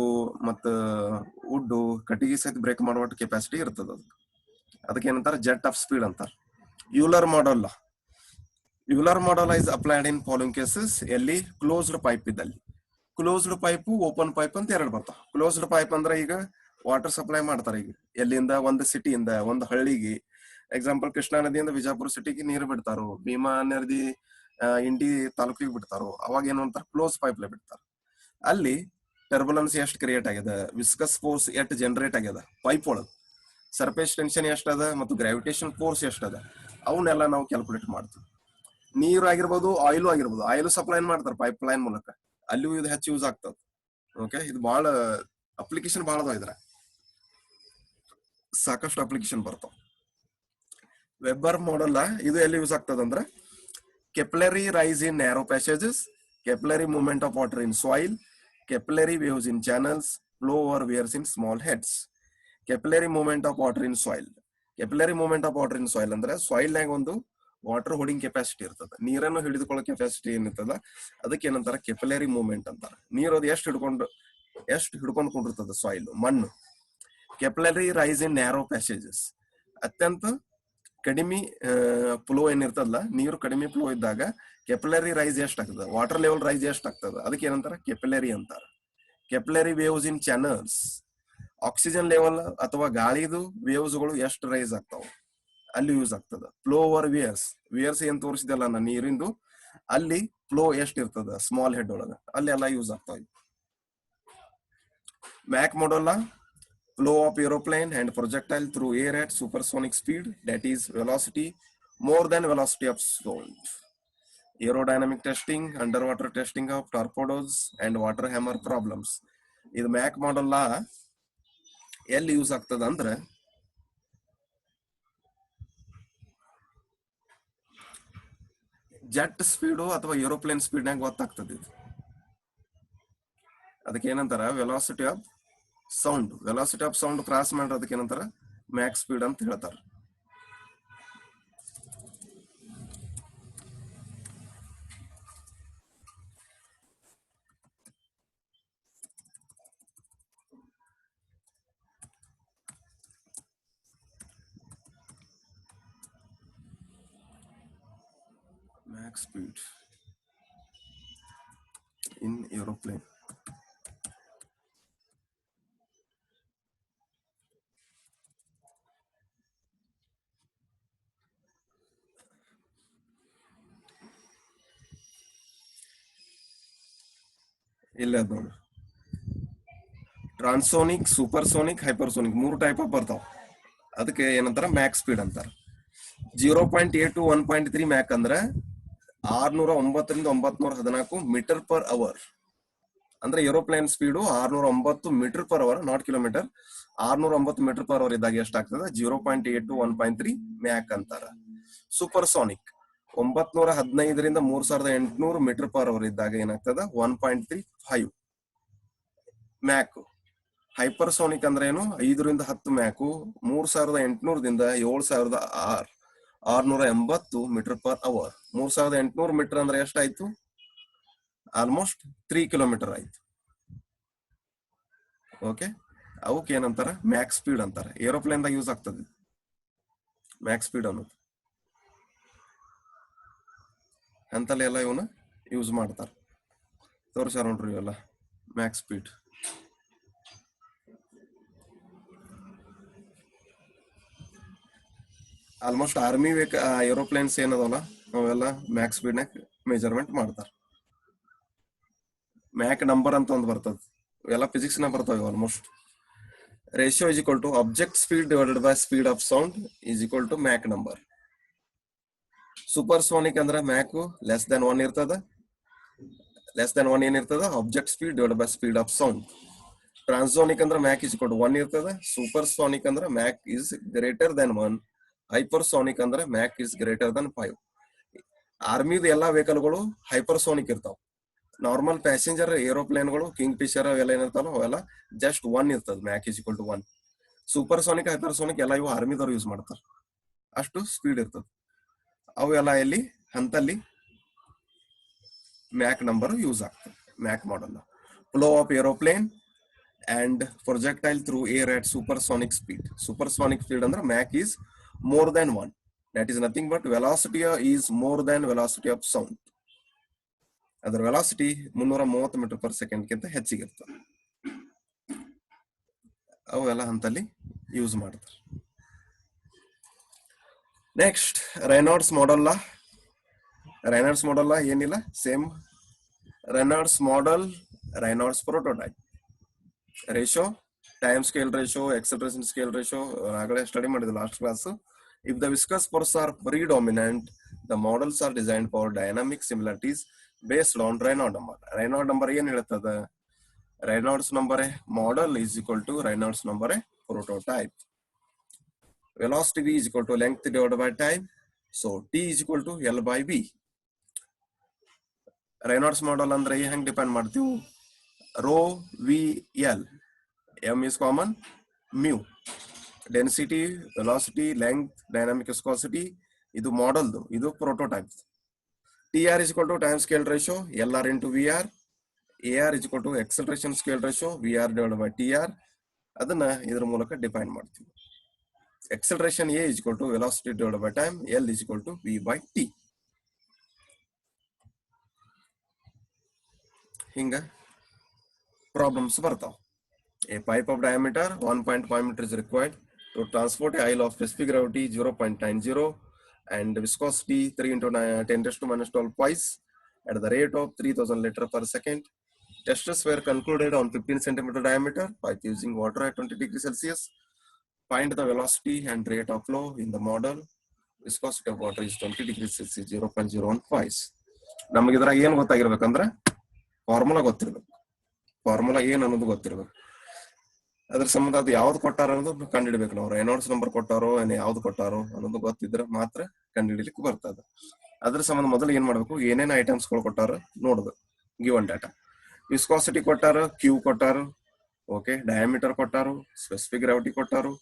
ಮತ್ತ ವುಡ್ ಕಟ್ಟಿಗೆ ಸಹಿತ ಬ್ರೇಕ್ ಮಾಡುವ ಕೆಪಾಸಿಟಿ ಇರ್ತದ. ಅದಕ್ಕೆ ಏನಂತಾರ ಜೆಟ್ ಆಫ್ ಸ್ಪೀಡ್ ಅಂತಾರ. Euler model. Euler model is applied in following cases. ಎಲ್ಲಿ ಕ್ಲೋಸ್ಡ್ ಪೈಪ್ ಇದ್ದಲ್ಲಿ. ಕ್ಲೋಸ್ಡ್ ಪೈಪ್, ಓಪನ್ ಪೈಪ್ ಅಂತ ಎರಡು ಬರ್ತಾವ. ಕ್ಲೋಸ್ಡ್ ಪೈಪ್ ಅಂದ್ರೆ ಈಗ ವಾಟರ್ ಸಪ್ಲೈ ಮಾಡ್ತಾರೆ. ಈಗ ಎಲ್ಲಿಂದ, ಒಂದು ಸಿಟಿಯಿಂದ ಒಂದು ಹಳ್ಳಿಗೆ, ಎಕ್ಸಾಂಪಲ್ ಕೃಷ್ಣಾ ನದಿಯಿಂದ ವಿಜಾಪುರ ಸಿಟಿಗೆ ನೀರು ಬಿಡ್ತಾರೋ, ಭೀಮಾ ನದಿ ಇಂಡಿ ತಾಲೂಕಿಗೆ ಬಿಡ್ತಾರೋ, ಅವಾಗ ಏನು ಅಂತಾರ, ಕ್ಲೋಸ್ ಪೈಪ್ ಬಿಡ್ತಾರ. ಅಲ್ಲಿ ಟರ್ಬುಲೆನ್ಸ್ ಎಷ್ಟು ಕ್ರಿಯೇಟ್ ಆಗ್ಯದ, ವಿಸ್ಕಸ್ ಫೋರ್ಸ್ ಎಷ್ಟು ಜನರೇಟ್ ಆಗ್ಯದ ಪೈಪ್ ಒಳಗೆ, ಸರ್ಫೇಸ್ ಟೆನ್ಷನ್ ಎಷ್ಟದ ಮತ್ತು ಗ್ರಾವಿಟೇಷನ್ ಫೋರ್ಸ್ ಎಷ್ಟದ, ಅವನ್ನೆಲ್ಲ ನಾವು ಕ್ಯಾಲ್ಕುಲೇಟ್ ಮಾಡ್ತೀವಿ. ನೀರು ಆಗಿರ್ಬೋದು, ಆಯಿಲ್ ಆಗಿರ್ಬೋದು. ಆಯಿಲ್ ಸಪ್ಲೈ ಮಾಡ್ತಾರೆ ಪೈಪ್ ಲೈನ್ ಮೂಲಕ, ಅಲ್ಲಿಯೂ ಇದು ಹೆಚ್ಚು ಯೂಸ್ ಆಗ್ತದೆ. ಓಕೆ, ಇದು ಬಹಳ ಅಪ್ಲಿಕೇಶನ್ ಬಹಳ ಅದಾವ. ಇದ್ರ ಸಾಕಷ್ಟು ಅಪ್ಲಿಕೇಶನ್ ಬರ್ತಾವ. ವೆಬ್ಬರ್ ಮಾಡಲ್ ಇದು ಎಲ್ಲಿ ಯೂಸ್ ಆಗ್ತದ ಅಂದ್ರೆ, capillary rise in narrow passages, capillary movement of water in soil, capillary waves in channels, flow or wears in small heads. Capillary movement of water in soil. Capillary movement of water in soil ಅಂದ್ರೆ soil ನಾಗ ಒಂದು water holding capacity ಇರ್ತದ, ನೀರನ್ನು ಹಿಡಿದುಕೊಳ್ಳೋ capacity ಏನಿರ್ತದ, ಅದಕ್ಕೆ ಏನಂತಾರ capillary movement ಅಂತಾರ. ನೀರು ಅದು ಎಷ್ಟು ಹಿಡ್ಕೊಂಡ್ಕೊಂಡಿರ್ತದ ಸಾಯಿಲ್, ಮಣ್ಣು. Capillary rise in narrow passages. ಅತ್ಯಂತ ಕಡಿಮೆ ಫ್ಲೋ ಏನಿರ್ತದಲ್ಲ, ನೀರು ಕಡಿಮೆ ಫ್ಲೋ ಇದ್ದಾಗ ಕೆಪಿಲರಿ ರೈಸ್ ಎಷ್ಟಾಗ್ತದ, ವಾಟರ್ ಲೆವೆಲ್ ರೈಸ್ ಎಷ್ಟಾಗ್ತದ, ಅದಕ್ಕೆ ಏನಂತಾರ ಕೆಪಿಲರಿ ಅಂತಾರ. Capillary waves in channels. Oxygen level ಅಥವಾ ಗಾಳಿದು ವೇವ್ಸ್ ಗಳು ಎಷ್ಟು ರೈಸ್ ಆಗ್ತಾವ, ಅಲ್ಲಿ ಯೂಸ್ ಆಗ್ತದ. Flow over viewers. ವಿಯರ್ಸ್ ಏನ್ ತೋರಿಸಿದಲ್ಲ ನಾನು ನೀರಿಂದು, ಅಲ್ಲಿ ಫ್ಲೋ ಎಷ್ಟ್ ಇರ್ತದ ಸ್ಮಾಲ್ ಹೆಡ್ ಒಳಗ, ಅಲ್ಲಿ ಎಲ್ಲ ಯೂಸ್ ಆಗ್ತಾವ. ಮ್ಯಾಕ್ ಮಾಡಲ್ಲ, flow of aeroplane and projectile through air at supersonic speed, that is velocity more than velocity of sound. Aerodynamic testing, underwater testing of torpedoes and water hammer problems. ಇದು ಮ್ಯಾಕ್ ಮಾಡಲ್ ಎಲ್ಲಿ use ಆಗ್ತದ ಅಂದ್ರೆ, jet speed ಅಥವಾ aeroplane ಸ್ಪೀಡ್ನಾಗ ಗೊತ್ತಾಗ್ತದೆ. ಅದಕ್ಕೆ ಏನಂತಾರ velocity of sound. Velocity of sound cross ಮಾಡೋದಕ್ಕೆ ಏನಂತಾರ ಮ್ಯಾಕ್ ಸ್ಪೀಡ್ ಅಂತ ಹೇಳ್ತಾರ. ಮ್ಯಾಕ್ ಸ್ಪೀಡ್ ಇನ್ ಏರೋಪ್ಲೇನ್. ಇಲ್ಲ ಅದ್ ನೋಡಿ, ಟ್ರಾನ್ಸೋನಿಕ್, ಸೂಪರ್ಸೋನಿಕ್, ಹೈಪರ್ಸೋನಿಕ್ 3 ಟೈಪ್ ಆಫ್ ಬರ್ತಾವ. ಅದಕ್ಕೆ ಏನಂತಾರ ಮ್ಯಾಕ್ ಸ್ಪೀಡ್ ಅಂತಾರ. 0.8 to 1.3 ಮ್ಯಾಕ್ ಅಂದ್ರೆ 609 ರಿಂದ 914 ಮೀಟರ್ ಪರ್ ಅವರ್. ಅಂದ್ರೆ aeroplane speed 609 metre per hour, not kilometre. 609 metre per hour ಇದ್ದಾಗ ಎಷ್ಟಾಗ್ತದೆ, 0.8 to 1.3 ಮ್ಯಾಕ್ ಅಂತಾರ. ಸೂಪರ್ಸೋನಿಕ್ 915 ರಿಂದ 3800 ಮೀಟರ್ ಪರ್ ಅವರ್ ಇದ್ದಾಗ ಏನಾಗ್ತದ, 1.35 ಮ್ಯಾಕ್. ಹೈಪರ್ಸೋನಿಕ್ ಅಂದ್ರೆ ಏನು, 5 ರಿಂದ 10 ಮ್ಯಾಕು, 3800 ದಿಂದ 7680 ಮೀಟರ್ ಪರ್ ಅವರ್. 3800 ಮೀಟರ್ ಅಂದ್ರೆ ಎಷ್ಟಾಯ್ತು, ಆಲ್ಮೋಸ್ಟ್ 3 ಕಿಲೋಮೀಟರ್ ಆಯ್ತು. ಓಕೆ, ಅವಕ್ಕೆ ಏನಂತಾರ ಮ್ಯಾಕ್ ಸ್ಪೀಡ್ ಅಂತಾರ. ಏರೋಪ್ಲೇನ್ ದಾಗ ಯೂಸ್ ಆಗ್ತದೆ ಮ್ಯಾಕ್ ಸ್ಪೀಡ್ ಅನ್ನೋದು. ಅಂತಲ್ಲಿ ಎಲ್ಲ ಇವನ್ನ ಯೂಸ್ ಮಾಡ್ತಾರ. ತೋರಿಸ್ಯಾರ ನೋಡ್ರಿ ಇವೆಲ್ಲ ಮ್ಯಾಕ್ ಸ್ಪೀಡ್. ಆಲ್ಮೋಸ್ಟ್ ಆರ್ಮಿ ಏರೋಪ್ಲೇನ್ಸ್ ಏನದಲ್ಲ ಅವೆಲ್ಲ ಮ್ಯಾಕ್ ಸ್ಪೀಡ್ ನಾಗ ಮೆಜರ್ಮೆಂಟ್ ಮಾಡ್ತಾರ. ಮ್ಯಾಕ್ ನಂಬರ್ ಅಂತ ಒಂದು ಬರ್ತದ, ಇವೆಲ್ಲ ಫಿಸಿಕ್ಸ್ ನ ಬರ್ತಾವೆ almost. Ratio is equal to object speed divided by speed of sound is equal to Mach number. Supersonic ಅಂದ್ರೆ ಮ್ಯಾಕ್ ಲೆಸ್ ದನ್ 1 ಇರ್ತದ. ಲೆಸ್ ದನ್ 1 ಏನಿರ್ತದ, object speed divided by speed of sound. Transonic ಅಂದ್ರೆ Mach is equal to 1 ಇರ್ತದ. Supersonic ಅಂದ್ರೆ Mach is greater than 1. Hypersonic ಅಂದ್ರೆ Mach is greater than 5. ಆರ್ಮಿದ ಎಲ್ಲಾ ವೆಹಿಕಲ್ಗಳು ಹೈಪರ್ ಸೋನಿಕ್ ಇರ್ತಾವ. ನಾರ್ಮಲ್ ಪ್ಯಾಸೆಂಜರ್ ಏರೋಪ್ಲೇನ್ಗಳು ಕಿಂಗ್ ಫಿಶರ್ ಅವೆಲ್ಲ ಏನಿರ್ತಾವ ಅವೆಲ್ಲ ಜಸ್ಟ್ 1 ಇರ್ತದ, Mach is equal to 1. Supersonic hypersonic ಎಲ್ಲ ಇವು ಆರ್ಮಿದವ್ರು ಯೂಸ್ ಮಾಡ್ತಾರ, ಅಷ್ಟು ಸ್ಪೀಡ್ ಇರ್ತದ. ಅವು ಎಲ್ಲ ಎಲ್ಲಿ ಹಂತಲ್ಲಿ ಮ್ಯಾಕ್ ನಂಬರ್ ಯೂಸ್ ಆಗ್ತದೆ. Mach model flow of aeroplane and projectile through air at supersonic speed. Supersonic speed ಅಂದ್ರೆ Mach is more than 1. That is nothing but velocity is more than velocity of sound. ಅದರ velocity 330 metre per second ಗಿಂತ ಹೆಚ್ಚಿಗಿರ್ತದೆ. ಅವೆಲ್ಲ ಹಂತಲ್ಲಿ use ಮಾಡ್ತಾರೆ. Next Reynolds model. Reynolds model ಏನಿಲ್ಲ, same Reynolds model, Reynolds prototype. Ratio, time scale ratio, acceleration scale ratio ಆಗಲೇ study ಮಾಡಿದ್ವಿ last class. If the viscous force are predominant, the models are designed for dynamic similarities based on Reynolds number. Reynolds number ಏನ್ ಹೇಳ್ತದ, Reynolds number model is equal to Reynolds number prototype. Velocity v is equal to length divided by time, so t is equal to L by v. Reynolds model ಅಂದ್ರೆ ಹೆಂಗ್ depend ಮಾಡ್ತೀವಿ, rho V L, m is common, mu, density, velocity, length, dynamic viscosity. ಇದು ಮಾಡೆಲ್ದು, ಇದು prototype. TR is equal to time scale ratio, LR into VR. AR is equal to acceleration scale ratio, VR divided by TR. ಅದನ್ನ ಇದರ ಮೂಲಕ define ಮಾಡ್ತೀವಿ. Acceleration A is equal to velocity divided by time, L is equal to V by T. ಹಿಂಗ problems ಬರ್ತಾವ. A pipe of diameter 1.5 meter is required to transport a oil of specific gravity 0.90 and viscosity 3 into 10 to minus 12 twice at the rate of 3000 liter per second. Tests were concluded on 15 centimeter diameter pipe using water at 20 degrees Celsius. Find the velocity and rate of flow in the model. Viscosity of water is 20 degrees Celsius, 0.01 twice. ನಮಗೆ ಇದ್ರಾಗ ಏನ್ ಗೊತ್ತಾಗಿರ್ಬೇಕಂದ್ರೆ formula ಗೊತ್ತಿರ್ಬೇಕು. Formula ಏನ್ ಅನ್ನೋದು ಗೊತ್ತಿರ್ಬೇಕು. ಅದ್ರ ಸಂಬಂಧ ಅದು ಯಾವ್ದು ಕೊಟ್ಟಾರ ಅನ್ನೋದು ಕಂಡುಹಿಡಬೇಕು ನಾವು. ರೆನಾಲ್ಡ್ಸ್ ನಂಬರ್ ಕೊಟ್ಟಾರೋ ಯಾವ್ದು ಕೊಟ್ಟಾರೋ ಅನ್ನೋದು ಗೊತ್ತಿದ್ರೆ ಮಾತ್ರ ಕಂಡುಹಿಡಿಲಿಕ್ಕೆ ಬರ್ತದೆ. ಅದ್ರ ಸಂಬಂಧ ಮೊದಲು ಏನ್ ಮಾಡ್ಬೇಕು, ಏನೇನ್ ಐಟಮ್ಸ್ ಗಳು ಕೊಟ್ಟಾರ ನೋಡ್ಬೇಕು. ಗಿವನ್ ಡಾಟಾ, ವಿಸ್ಕಾಸಿಟಿ ಕೊಟ್ಟಾರು, ಕ್ಯೂ ಕೊಟ್ಟಾರು, ಓಕೆ, ಡಯಾಮೀಟರ್ ಕೊಟ್ಟಾರು, ಸ್ಪೆಸಿಫಿಕ್ ಗ್ರಾವಿಟಿ ಕೊಟ್ಟಾರು,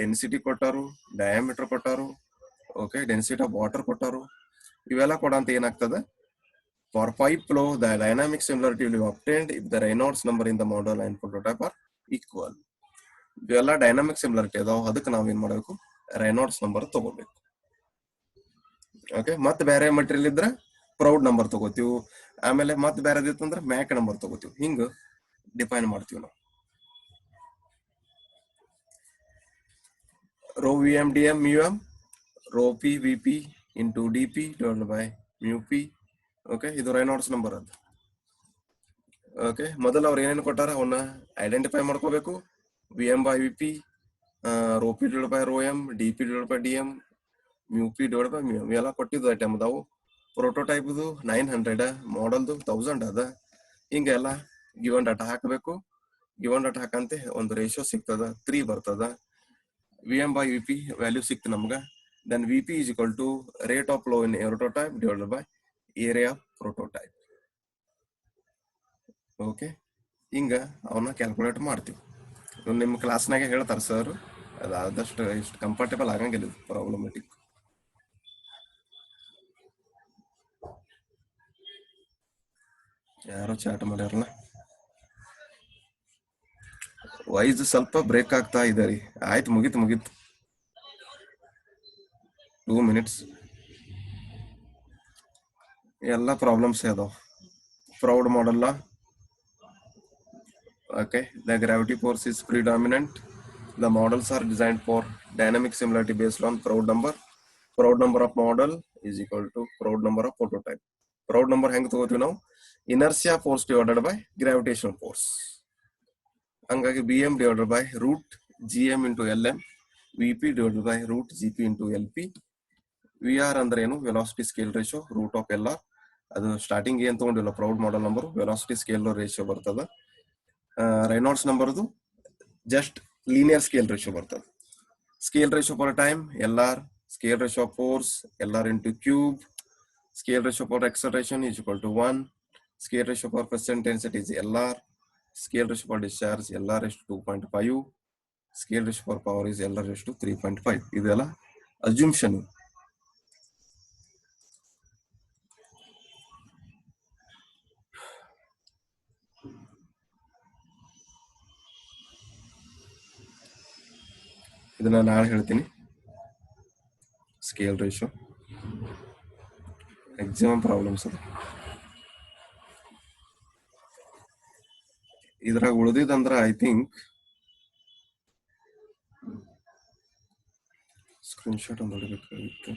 ಡೆನ್ಸಿಟಿ ಕೊಟ್ಟಾರು, ಡಯಾಮೀಟರ್ ಕೊಟ್ಟಾರು, ಓಕೆ, ಡೆನ್ಸಿಟಿ ಆಫ್ ವಾಟರ್ ಕೊಟ್ಟಾರು. ಇವೆಲ್ಲ ಕೊಡಂತ ಏನಾಗ್ತದೆ, for pipe flow the dynamic similarity will be obtained if the Reynolds number in the model and prototype are equal. ಇವೆಲ್ಲ ಡೈನಾಮಿಕ್ ಸಿಮಿಲಾರಿಟಿ ಅದಾವ, ಅದಕ್ಕೆ ನಾವ್ ಏನ್ ಮಾಡಬೇಕು, ರೆನಾಲ್ಡ್ಸ್ ನಂಬರ್ ತಗೋಬೇಕು. ಓಕೆ, ಮತ್ತೆ ಬೇರೆ ಮಟೀರಿಯಲ್ ಇದ್ರೆ ಪ್ರೌಡ್ ನಂಬರ್ ತಗೋತೀವಿ, ಆಮೇಲೆ ಮತ್ತೆ ಬೇರೆ ಇತ್ತಂದ್ರೆ ಮ್ಯಾಕ್ ನಂಬರ್ ತಗೋತೀವಿ. ಹಿಂಗ ಡಿಫೈನ್ ಮಾಡ್ತೀವಿ ನಾವು. Rho V M D M mu M, rho P V P into D P divided by mu P. Okay, ಇದು ರೆನಾಲ್ಡ್ಸ್ ನಂಬರ್ ಅದು. ಓಕೆ, ಮೊದಲು ಅವ್ರು ಏನೇನು ಕೊಟ್ಟಾರ ಅವನ್ನ ಐಡೆಂಟಿಫೈ ಮಾಡ್ಕೋಬೇಕು. V M by V P, rho P divide by rho M, D P divide by D M, mu P divide by mu. ಇವೆಲ್ಲ ಕೊಟ್ಟಿದ್ದು ಐಟಮ್ ಅದಾವು. ಪ್ರೋಟೋಟೈಪ್ದು 900, ಮಾಡೆಲ್ದು 1000 ಅದ. ಹಿಂಗೆಲ್ಲ ಗಿವನ್ ಡಾಟಾ ಹಾಕಬೇಕು. ಗಿವನ್ ಡಾಟಾ ಹಾಕಂತೆ ಒಂದು ರೇಷಿಯೋ ಸಿಗ್ತದ, 3 ಬರ್ತದ. V M by V P value ಸಿಕ್ತು ನಮ್ಗ. Then V P is equal to rate of flow in prototype divided by area prototype. Okay, ಹಿಂಗ ಅವನ್ನ ಕ್ಯಾಲ್ಕುಲೇಟ್ ಮಾಡ್ತೀವಿ. ನಿಮ್ಮ ಕ್ಲಾಸ್ನಾಗೆ ಹೇಳ್ತಾರೆ ಸರ್, ಅದಾದಷ್ಟು ಇಷ್ಟು ಕಂಫರ್ಟೇಬಲ್ ಆಗಂಗಿಲ್ಲ ಪ್ರಾಬ್ಲಮೆಟಿಕ್. ಯಾರೋ ಚಾಟ್ ಮಾಡ್ಯಾರಲ್ಲ, ವಾಯ್ಸ್ ಸ್ವಲ್ಪ ಬ್ರೇಕ್ ಆಗ್ತಾ ಇದೆ ರೀ. ಆಯ್ತು, ಮುಗೀತು 2 minutes. ಎಲ್ಲ ಪ್ರಾಬ್ಲಮ್ಸ್ ಅದಾವ. ಪ್ರೌಡ್ ಮಾಡಲ್ಲ. Okay, the gravity force is predominant. The models are designed for dynamic similarity based on Proud number. Proud number of model is equal to Proud number of prototype. Froude number ಹೆಂಗ್ ತಗೋತೀವಿ ನಾವು? Inertia force divided by gravitation force. ಹಂಗಾಗಿ B M divided by root G M into L M, V P divided by root G P into L P. V R ಅಂದ್ರೆ ಏನು? Velocity scale ratio root of L R. ಅದು starting ಏನ್ ತಗೊಂಡಿಲ್ಲ Froude model number, velocity scale ratio ಬರ್ತದ. Reynolds ನಂಬರ್ದು just linear scale ratio ಬರ್ತದೆ. Scale ratio for time L R, scale ratio of force L R into cube, scale ratio for acceleration is equal to 1, scale ratio for percent density is LR, scale ratio for discharge LR is to 2.5, scale ratio for power is LR is to 3.5. ಇದೆಲ್ಲ ಅಸ್ಯೂಮ್ಷನ್. ಇದನ್ನ ನಾಳೆ ಹೇಳ್ತೀನಿ. Scale ratio exam problems ಅದು. ಇದ್ರಾಗ ಉಳಿದಿದಂದ್ರ I think screenshot ಒಂದು ಹೊಡಿಬೇಕಾಗಿತ್ತು.